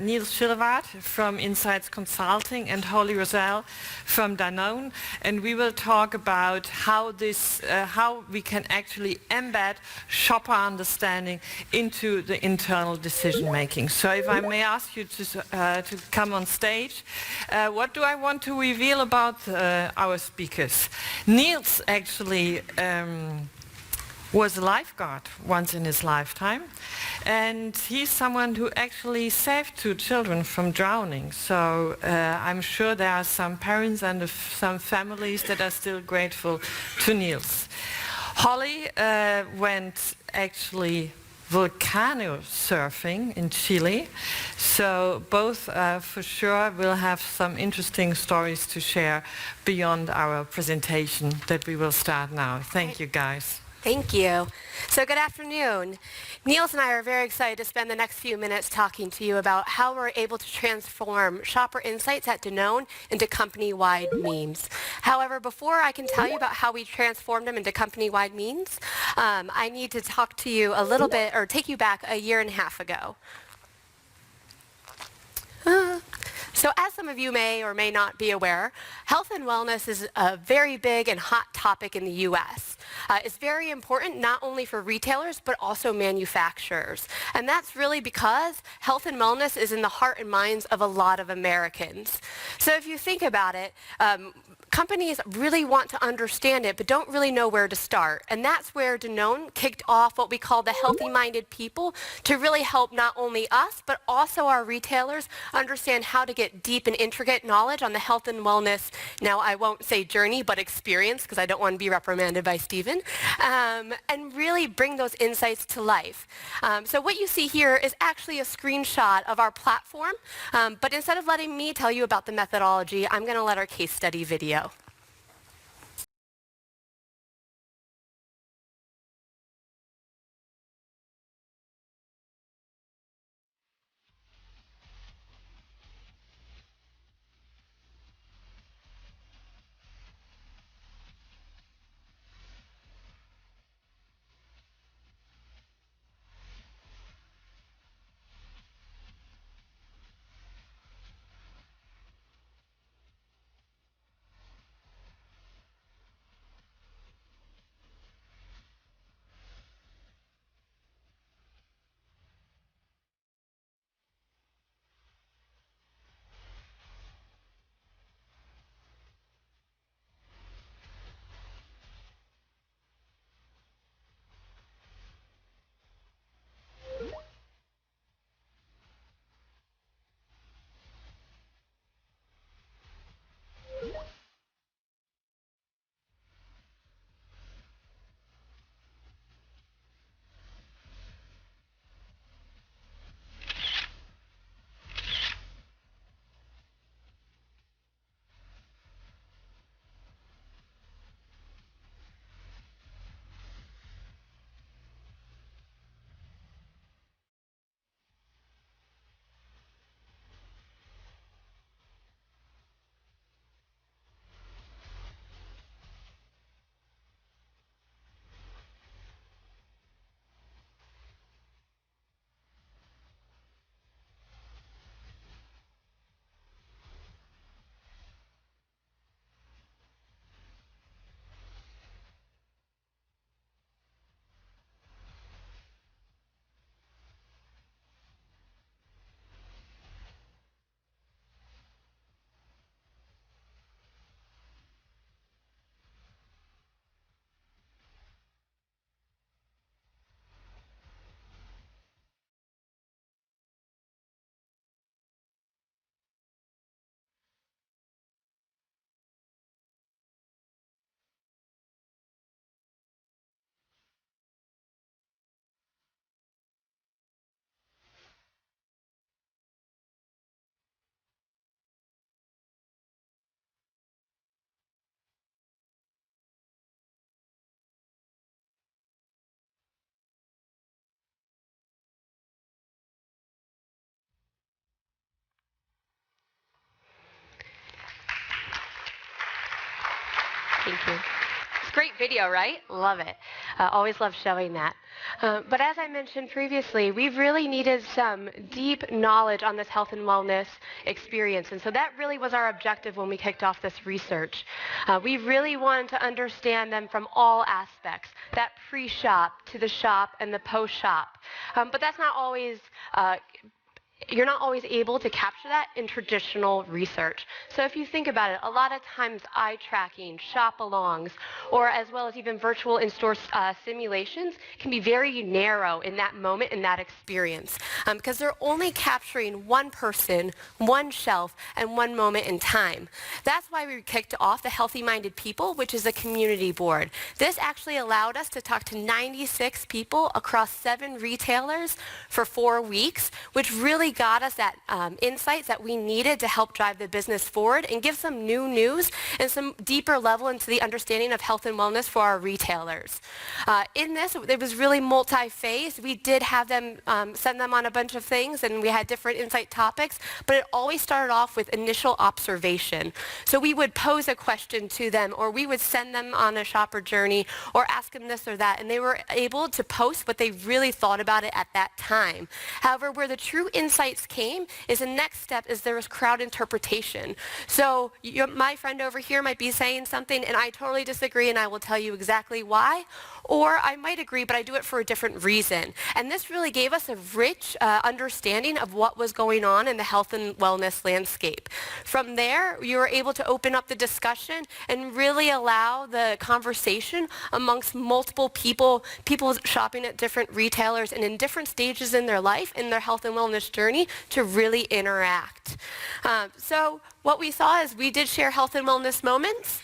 Niels Schillerwaard from Insights Consulting and Holly Roselle from Dannon, and we will talk about how we can actually embed shopper understanding into the internal decision making. So if I may ask you to come on stage, what do I want to reveal about our speakers? Niels actually was a lifeguard once in his lifetime, and he's someone who actually saved 2 children from drowning. So I'm sure there are some parents and some families that are still grateful to Niels. Holly went actually volcano surfing in Chile, so both for sure will have some interesting stories to share beyond our presentation that we will start now. Thank you, guys. Thank you. So good afternoon. Niels and I are very excited to spend the next few minutes talking to you about how we're able to transform shopper insights at Danone into company-wide memes. However, before I can tell you about how we transformed them into company-wide memes, I need to talk to you a little bit, or take you back a year and a half ago. So as some of you may or may not be aware, health and wellness is a very big and hot topic in the US. It's very important not only for retailers, but also manufacturers. And that's really because health and wellness is in the heart and minds of a lot of Americans. So if you think about it, companies really want to understand it, but don't really know where to start. And that's where Danone kicked off what we call the healthy-minded people to really help not only us, but also our retailers understand how to get deep and intricate knowledge on the health and wellness, now I won't say journey, but experience, because I don't want to be reprimanded by Stephen, and really bring those insights to life. So what you see here is actually a screenshot of our platform, but instead of letting me tell you about the methodology, I'm going to let our case study video. Thank you. Great video, right? Love it. Always love showing that. But as I mentioned previously, we've really needed some deep knowledge on this health and wellness experience. And so that really was our objective when we kicked off this research. We really wanted to understand them from all aspects, that pre-shop to the shop and the post-shop. But that's not always you're not always able to capture that in traditional research. So if you think about it, a lot of times eye tracking, shop-alongs, or as well as even virtual in-store simulations can be very narrow in that moment, in that experience, because they're only capturing one person, one shelf, and one moment in time. That's why we kicked off the Healthy Minded People, which is a community board. This actually allowed us to talk to 96 people across 7 retailers for 4 weeks, which really got us that insights that we needed to help drive the business forward and give some new news and some deeper level into the understanding of health and wellness for our retailers. In this, it was really multi-phase. We did have them send them on a bunch of things, and we had different insight topics, but it always started off with initial observation. So we would pose a question to them, or we would send them on a shopper journey, or ask them this or that, and they were able to post what they really thought about it at that time. However, where the true insights came is the next step is there was crowd interpretation. So my friend over here might be saying something and I totally disagree, and I will tell you exactly why. Or I might agree, but I do it for a different reason. And this really gave us a rich understanding of what was going on in the health and wellness landscape. From there, you were able to open up the discussion and really allow the conversation amongst multiple people shopping at different retailers and in different stages in their life, in their health and wellness journey, to really interact. So what we saw is we did share health and wellness moments.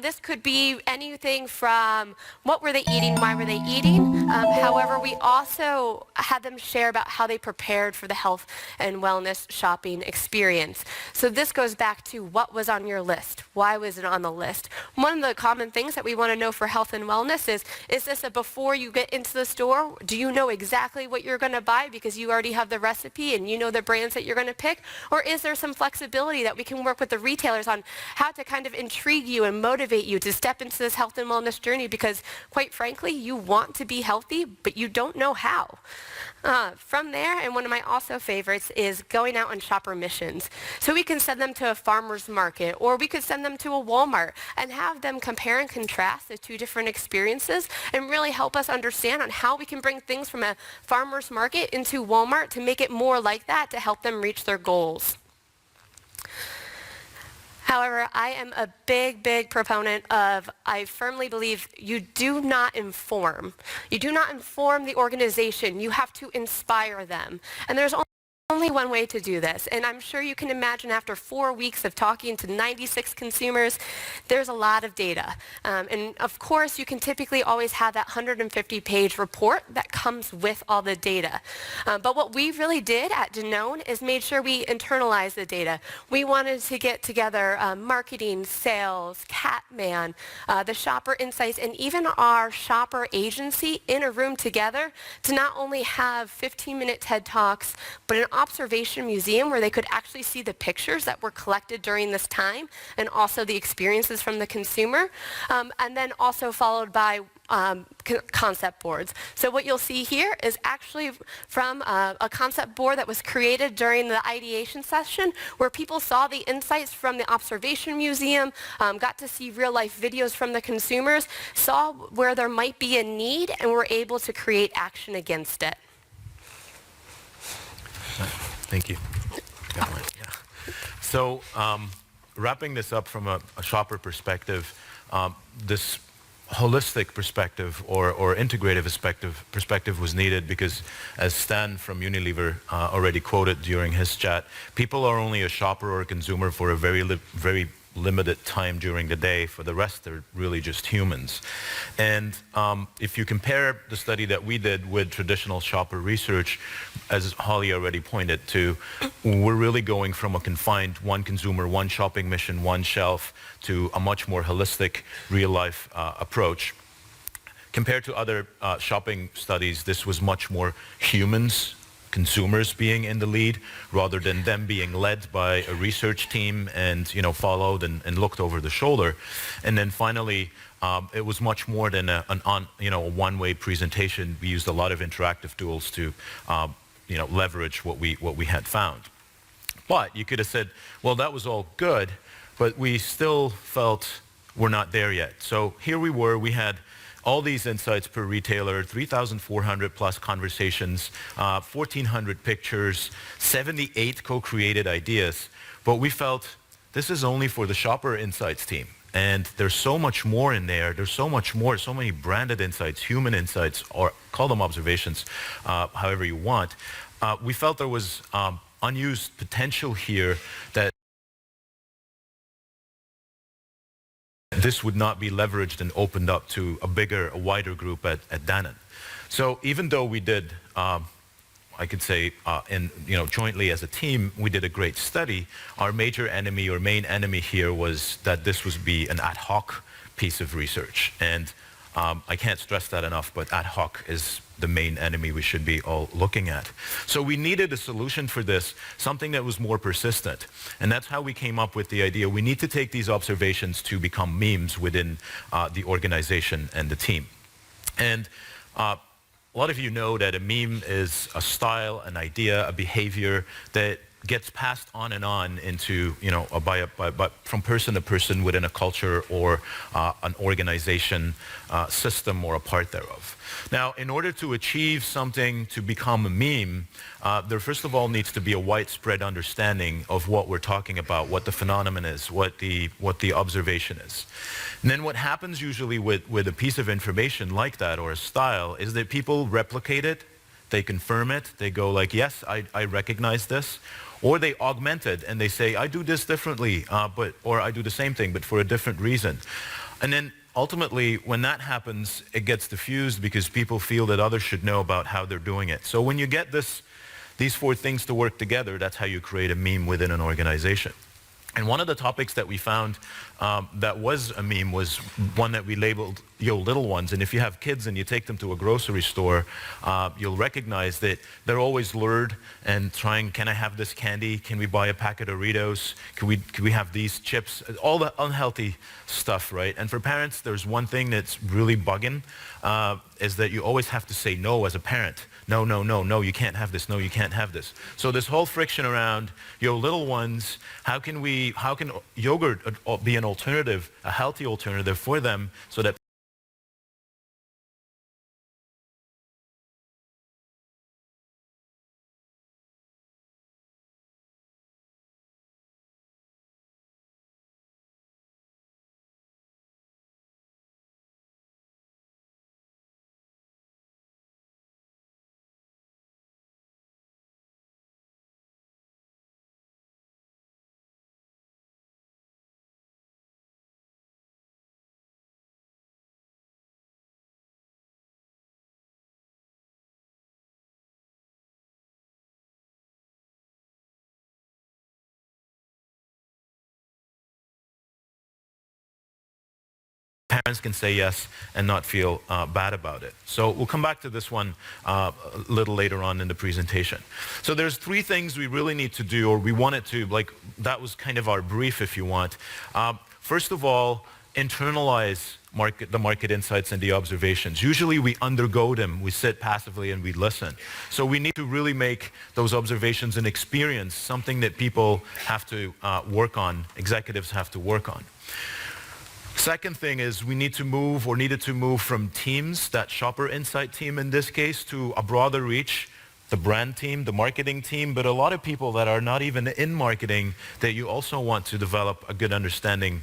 This could be anything from what were they eating, why were they eating. However, we also had them share about how they prepared for the health and wellness shopping experience. So this goes back to what was on your list, why was it on the list. One of the common things that we want to know for health and wellness is this a before you get into the store, do you know exactly what you're going to buy because you already have the recipe and you know the brands that you're going to pick? Or is there some flexibility that we can work with the retailers on how to kind of intrigue you and motivate you to step into this health and wellness journey, because quite frankly, you want to be healthy, but you don't know how. From there, and one of my also favorites is going out on shopper missions. So we can send them to a farmer's market, or we could send them to a Walmart and have them compare and contrast the 2 different experiences and really help us understand on how we can bring things from a farmer's market into Walmart to make it more like that to help them reach their goals. However, I am a big proponent of, I firmly believe you do not inform. You do not inform the organization. You have to inspire them. And there's only one way to do this, and I'm sure you can imagine after 4 weeks of talking to 96 consumers, there's a lot of data. And of course, you can typically always have that 150-page report that comes with all the data. But what we really did at Dannon is made sure we internalize the data. We wanted to get together marketing, sales, Catman, the shopper insights, and even our shopper agency in a room together to not only have 15-minute TED Talks, but an observation museum where they could actually see the pictures that were collected during this time and also the experiences from the consumer, and then also followed by concept boards. So what you'll see here is actually from a concept board that was created during the ideation session, where people saw the insights from the observation museum, got to see real life videos from the consumers, saw where there might be a need, and were able to create action against it. Thank you. Yeah. So wrapping this up from a shopper perspective, this holistic perspective or integrative perspective was needed because, as Stan from Unilever already quoted during his chat, people are only a shopper or a consumer for a very limited time during the day. For the rest, they're really just humans. And if you compare the study that we did with traditional shopper research, as Holly already pointed to, we're really going from a confined one consumer, one shopping mission, one shelf, to a much more holistic, real-life approach. Compared to other shopping studies, this was much more humans consumers being in the lead rather than them being led by a research team and followed and looked over the shoulder. And then finally, it was much more than a one-way presentation. We used a lot of interactive tools to leverage what we had found. But you could have said, well, that was all good, but we still felt we're not there yet. So here we were, we had all these insights per retailer, 3,400 plus conversations, 1,400 pictures, 78 co-created ideas, but we felt this is only for the shopper insights team. And there's so much more in there. There's so much more, so many branded insights, human insights, or call them observations, however you want. We felt there was unused potential here that this would not be leveraged and opened up to a wider group at Dannon. So even though we did, I could say, jointly as a team, we did a great study, our major enemy or main enemy here was that this would be an ad hoc piece of research. And I can't stress that enough, but ad hoc is the main enemy we should be all looking at. So we needed a solution for this, something that was more persistent. And that's how we came up with the idea. We need to take these observations to become memes within the organization and the team. And a lot of you know that a meme is a style, an idea, a behavior that gets passed on and on into, from person to person within a culture or an organization system or a part thereof. Now, in order to achieve something to become a meme, there first of all needs to be a widespread understanding of what we're talking about, what the phenomenon is, what the observation is. And then what happens usually with a piece of information like that or a style is that people replicate it, they confirm it, they go like, yes, I recognize this. Or they augment it and they say, I do this differently, or I do the same thing, but for a different reason. And then ultimately, when that happens, it gets diffused because people feel that others should know about how they're doing it. So when you get these four things to work together, that's how you create a meme within an organization. And one of the topics that we found that was a meme was one that we labeled Yo Little Ones. And if you have kids and you take them to a grocery store, you'll recognize that they're always lured and trying, can I have this candy? Can we buy a packet of Doritos? Can we have these chips? All the unhealthy stuff, right? And for parents, there's one thing that's really bugging, is that you always have to say no as a parent. No, no, no, no, you can't have this. No, you can't have this. So this whole friction around, Yo Little Ones, how can yogurt be an alternative, a healthy alternative for them so that parents can say yes and not feel bad about it. So we'll come back to this one a little later on in the presentation. So there's three things we really need to do, or we wanted to, that was kind of our brief, if you want. First of all, internalize the market insights and the observations. Usually we undergo them, we sit passively and we listen. So we need to really make those observations an experience, something that people have to work on, executives have to work on. Second thing is we needed to move from teams, that shopper insight team in this case, to a broader reach, the brand team, the marketing team, but a lot of people that are not even in marketing that you also want to develop a good understanding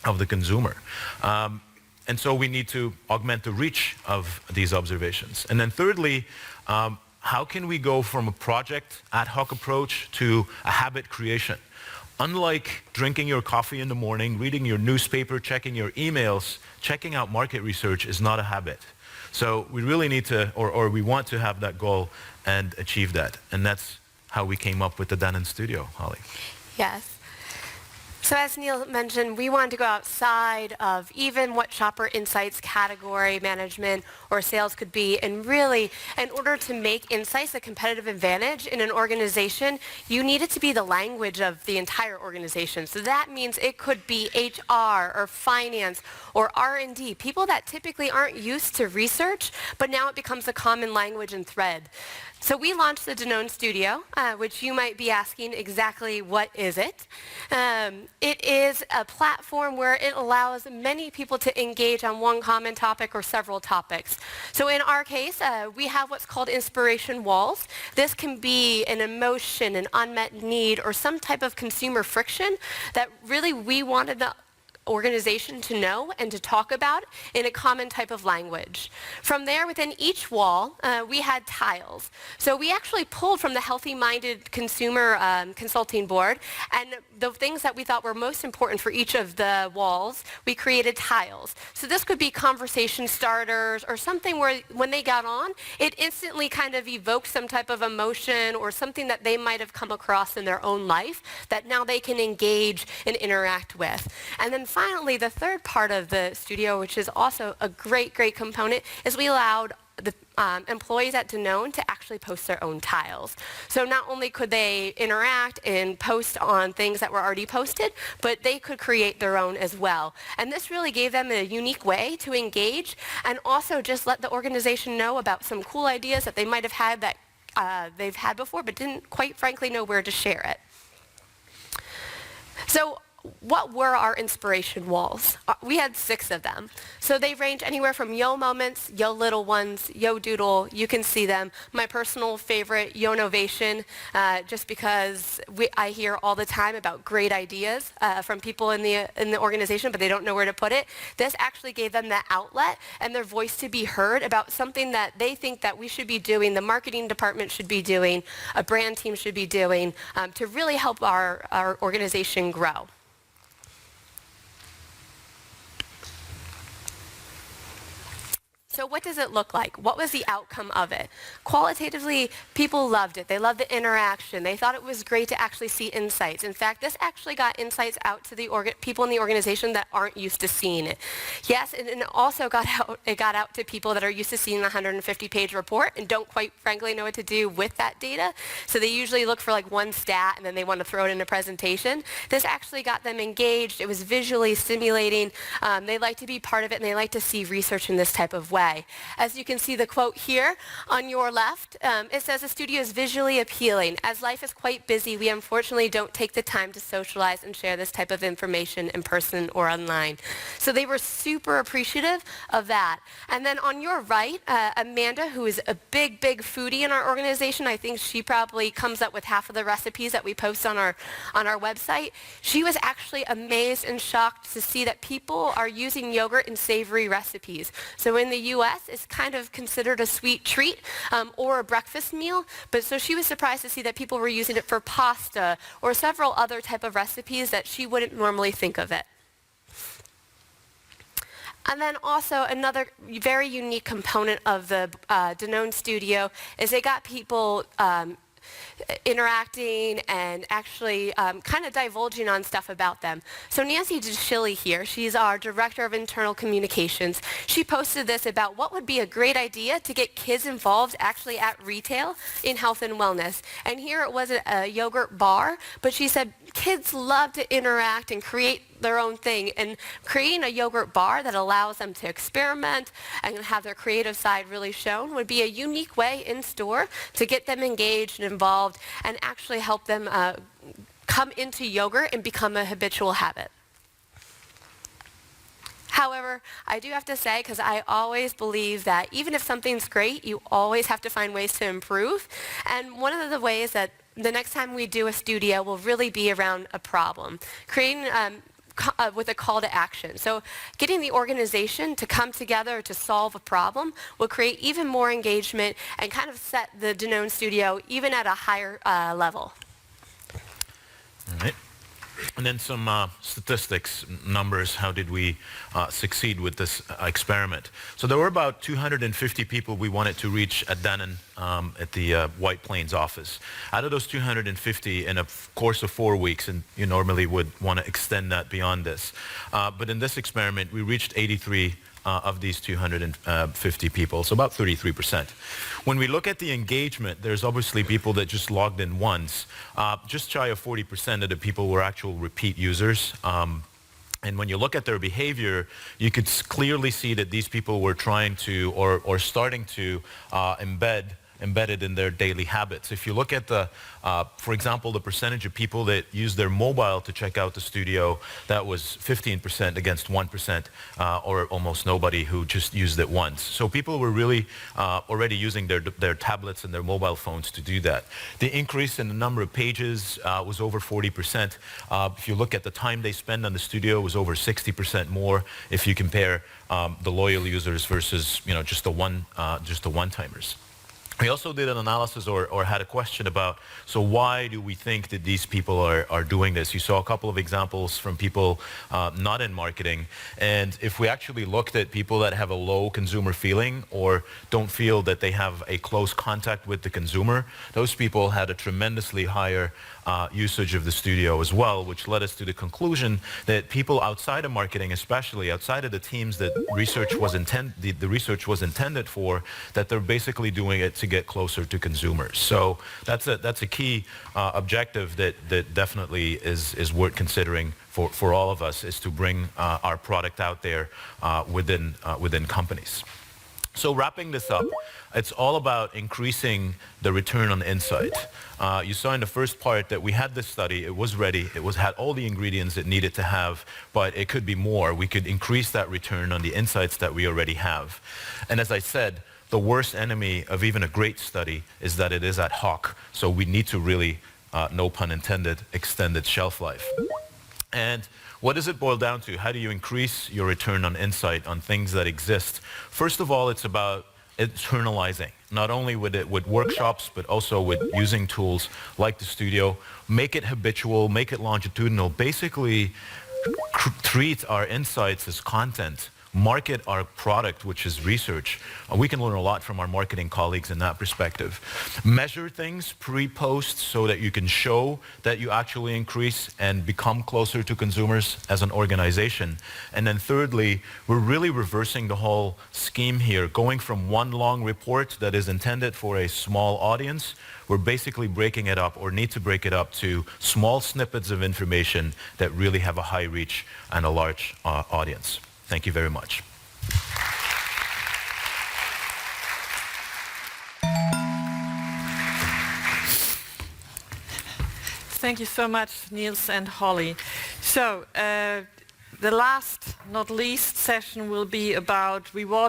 of the consumer. And so we need to augment the reach of these observations. And then thirdly, how can we go from a project ad hoc approach to a habit creation? Unlike drinking your coffee in the morning, reading your newspaper, checking your emails, checking out market research is not a habit. So we really need to, or we want to have that goal and achieve that. And that's how we came up with the Dannon Studio, Holly. Yes. So as Neil mentioned, we wanted to go outside of even what shopper insights category management or sales could be, and really, in order to make insights a competitive advantage in an organization, you need it to be the language of the entire organization. So that means it could be HR or finance or R&D, people that typically aren't used to research, but now it becomes a common language and thread. So we launched the Dannon Studio, which you might be asking exactly what is it. It is a platform where it allows many people to engage on one common topic or several topics. So in our case, we have what's called inspiration walls. This can be an emotion, an unmet need, or some type of consumer friction that really we wanted the organization to know and to talk about in a common type of language. From there, within each wall, we had tiles. So we actually pulled from the Healthy Minded Consumer Consulting Board, and the things that we thought were most important for each of the walls, we created tiles. So this could be conversation starters or something where when they got on, it instantly kind of evoked some type of emotion or something that they might have come across in their own life that now they can engage and interact with. And then finally, the third part of the studio, which is also a great, great component, is we allowed the employees at Danone to actually post their own tiles. So not only could they interact and post on things that were already posted, but they could create their own as well. And this really gave them a unique way to engage and also just let the organization know about some cool ideas that they might have had that they've had before, but didn't quite frankly know where to share it. So what were our inspiration walls? We had 6 of them. So they range anywhere from Yo Moments, Yo Little Ones, Yo Doodle. You can see them. My personal favorite, Yo Novation, just because I hear all the time about great ideas from people in the organization, but they don't know where to put it. This actually gave them that outlet and their voice to be heard about something that they think that we should be doing, the marketing department should be doing, a brand team should be doing, to really help our organization grow. So what does it look like? What was the outcome of it? Qualitatively, people loved it. They loved the interaction. They thought it was great to actually see insights. In fact, this actually got insights out to the people in the organization that aren't used to seeing it. Yes, and it also got out to people that are used to seeing a 150-page report and don't quite frankly know what to do with that data. So they usually look for like one stat and then they want to throw it in a presentation. This actually got them engaged. It was visually stimulating. They like to be part of it and they like to see research in this type of way. As you can see the quote here on your left, it says the studio is visually appealing. As life is quite busy, we unfortunately don't take the time to socialize and share this type of information in person or online. So they were super appreciative of that. And then on your right, Amanda, who is a big, big foodie in our organization, I think she probably comes up with half of the recipes that we post on our website. She was actually amazed and shocked to see that people are using yogurt in savory recipes. So in the U.S., it's kind of considered a sweet treat or a breakfast meal, but so she was surprised to see that people were using it for pasta or several other type of recipes that she wouldn't normally think of it. And then also another very unique component of the Danone Studio is they got people interacting and actually kind of divulging on stuff about them. So Nancy DeShilly here, she's our Director of Internal Communications. She posted this about what would be a great idea to get kids involved actually at retail in health and wellness. And here it wasn't a yogurt bar, but she said kids love to interact and create their own thing, and creating a yogurt bar that allows them to experiment and have their creative side really shown would be a unique way in store to get them engaged and involved and actually help them come into yogurt and become a habitual habit. However, I do have to say, because I always believe that even if something's great, you always have to find ways to improve. And one of the ways that the next time we do a studio will really be around a problem, creating with a call to action. So getting the organization to come together to solve a problem will create even more engagement and kind of set the Danone Studio even at a higher level. All right. And then some statistics, numbers, how did we succeed with this experiment. So there were about 250 people we wanted to reach at Dannon at the White Plains office. Out of those 250 in a course of 4 weeks, and you normally would want to extend that beyond this. But in this experiment, we reached 83 of these 250 people, so about 33%. When we look at the engagement, there's obviously people that just logged in once. Just shy of 40% of the people were actual repeat users. And when you look at their behavior, you could clearly see that these people were trying to, or starting to embed it in their daily habits. If you look at the, for example, the percentage of people that use their mobile to check out the studio, that was 15% against 1%, or almost nobody who just used it once. So people were really already using their tablets and their mobile phones to do that. The increase in the number of pages was over 40%. If you look at the time they spend on the studio, it was over 60% more if you compare the loyal users versus just the one-timers. We also did an analysis or had a question about, so why do we think that these people are doing this? You saw a couple of examples from people not in marketing. And if we actually looked at people that have a low consumer feeling or don't feel that they have a close contact with the consumer, those people had a tremendously higher usage of the studio as well, which led us to the conclusion that people outside of marketing, especially outside of the teams that the research was intended for, that they're basically doing it to get closer to consumers. So that's a key objective that definitely is worth considering for all of us, is to bring our product out there within companies. So wrapping this up, it's all about increasing the return on insight. You saw in the first part that we had this study, it was ready, had all the ingredients it needed to have, but it could be more. We could increase that return on the insights that we already have. And as I said, the worst enemy of even a great study is that it is ad hoc. So we need to really, no pun intended, extend its shelf life. And what does it boil down to? How do you increase your return on insight on things that exist? First of all, it's about internalizing, not only with workshops, but also with using tools like the studio. Make it habitual, make it longitudinal. Basically, treat our insights as content. Market our product, which is research. We can learn a lot from our marketing colleagues in that perspective. Measure things pre-post so that you can show that you actually increase and become closer to consumers as an organization. And then thirdly, we're really reversing the whole scheme here, going from one long report that is intended for a small audience. We're basically breaking it up, or need to break it up, to small snippets of information that really have a high reach and a large audience. Thank you very much. Thank you so much, Niels and Holly. So the last, not least, session will be about reward